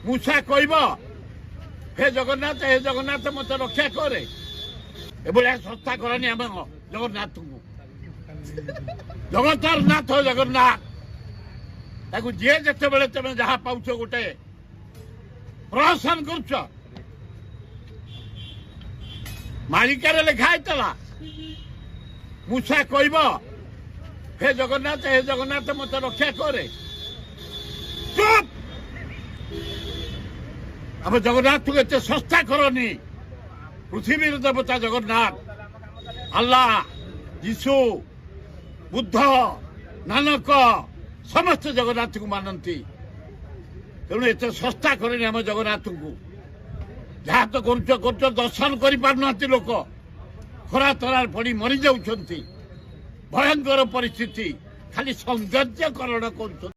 ମୂଷା କହିବ ହେ ଜଗନ୍ନାଥ ମତେ ରକ୍ଷା କରେ। ଏଭଳିଆ ଶସ୍ତା କରନି ଆମ ଜଗନ୍ନାଥଙ୍କୁ। ଜଗତର ନାଥ ଜଗନ୍ନାଥ, ତାକୁ ଯିଏ ଯେତେବେଳେ ତମେ ଯାହା ପାଉଛ ଗୋଟେ ପ୍ରହସନ କରୁଛ। ମାଳିକାରେ ଲେଖା ହେଇଥିଲା ମୂଷା କହିବ ହେ ଜଗନ୍ନାଥ ମତେ ରକ୍ଷା କରେ। ଚୁପ୍! ଆମ ଜଗନ୍ନାଥକୁ ଏତେ ଶସ୍ତା କରନି। ପୃଥିବୀର ଦେବତା ଜଗନ୍ନାଥ, ଆଲ୍ଲାହ, ଯୀଶୁ, ବୁଦ୍ଧ, ନାନକ ସମସ୍ତେ ଜଗନ୍ନାଥଙ୍କୁ ମାନନ୍ତି। ତେଣୁ ଏତେ ଶସ୍ତା କରେନି ଆମ ଜଗନ୍ନାଥଙ୍କୁ। ଯାହା ତ କରୁଛ ଦର୍ଶନ କରିପାରୁନାହାନ୍ତି ଲୋକ। ଖରା ତରାରେ ପଡ଼ି ମରିଯାଉଛନ୍ତି। ଭୟଙ୍କର ପରିସ୍ଥିତି, ଖାଲି ସୌନ୍ଦର୍ଯ୍ୟକରଣ କରୁଛନ୍ତି।